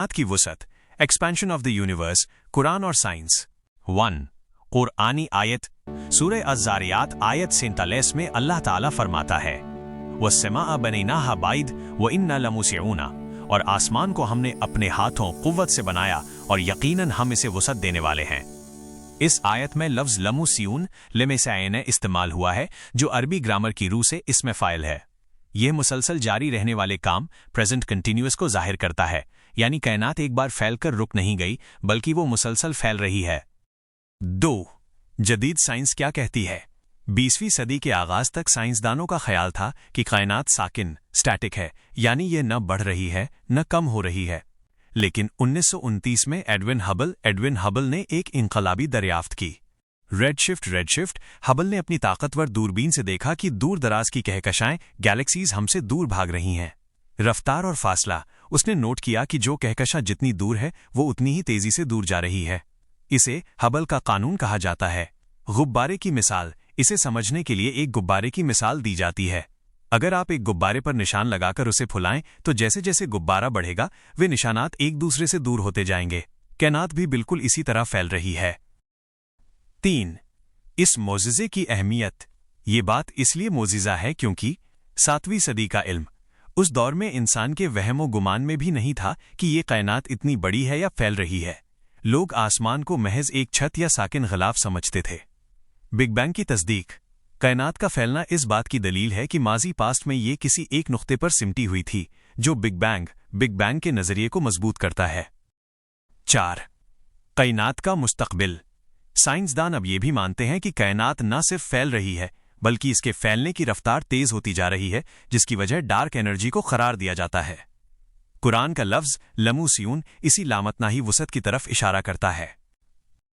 कायनात की वुसअत, expansion of the universe, Quran और साइंस। 1 कुरानी आयत, सूरह अज़-ज़ारियात आयत 47 में अल्लाह ताला फरमाता है, वस्समाअ बनैनाहा बाइद व इन्ना लमूसिऊना, और आसमान को हमने अपने हाथों कुव्वत से बनाया और यकीनन हम इसे वुसअत देने वाले हैं। इस आयत में लफ्ज़ लमूसिऊन लिमेसाइन इस्तेमाल हुआ है, जो अरबी ग्रामर की रूह से इसमें फ़ाइल है। यह मुसलसल जारी रहने वाले काम प्रेजेंट कंटिन्यूअस को जाहिर करता है, यानी कायनात एक बार फैलकर रुक नहीं गई बल्कि वो मुसलसल फैल रही है। 2 जदीद साइंस क्या कहती है? 20वीं सदी के आगाज तक साइंसदानों का ख्याल था कि कायनात साकिन स्टैटिक है, यानी ये न बढ़ रही है न कम हो रही है। लेकिन 1929 में एडविन हबल ने एक इनकलाबी दरियाफ्त की। रेडशिफ्ट हबल ने अपनी ताकतवर दूरबीन से देखा कि दूर दराज की कहकशाएं गैलेक्सीज हमसे दूर भाग रही हैं। रफ्तार और फासला, उसने नोट किया कि जो कहकशा जितनी दूर है वो उतनी ही तेजी से दूर जा रही है। इसे हबल का कानून कहा जाता है। गुब्बारे की मिसाल, इसे समझने के लिए एक गुब्बारे की मिसाल दी जाती है। अगर आप एक गुब्बारे पर निशान लगाकर उसे फुलाएं तो जैसे जैसे गुब्बारा बढ़ेगा वे निशानात एक दूसरे से दूर होते जाएंगे। कायनात भी बिल्कुल इसी तरह फैल रही है। 3 इस मोजिज़े की अहमियत, ये बात इसलिए मोजिज़ा है क्योंकि 7वीं सदी का इल्म उस दौर में इंसान के वहमो गुमान में भी नहीं था कि ये कायनात इतनी बड़ी है या फैल रही है। लोग आसमान को महज एक छत या साकिन ग़िलाफ़ समझते थे। बिग बैंग की तस्दीक, कायनात का फैलना इस बात की दलील है कि माजी पास्ट में ये किसी एक नुक्ते पर सिमटी हुई थी, जो बिग बैंग के नज़रिए को मजबूत करता है। 4 कायनात का मुस्तक़बिल, साइंसदान अब ये भी मानते हैं कि कायनात न सिर्फ फैल रही है बल्कि इसके फैलने की रफ्तार तेज होती जा रही है, जिसकी वजह डार्क एनर्जी को करार दिया जाता है। कुरान का लफ्ज़ लमूसियून इसी लामतनाही वुसअत की तरफ इशारा करता है।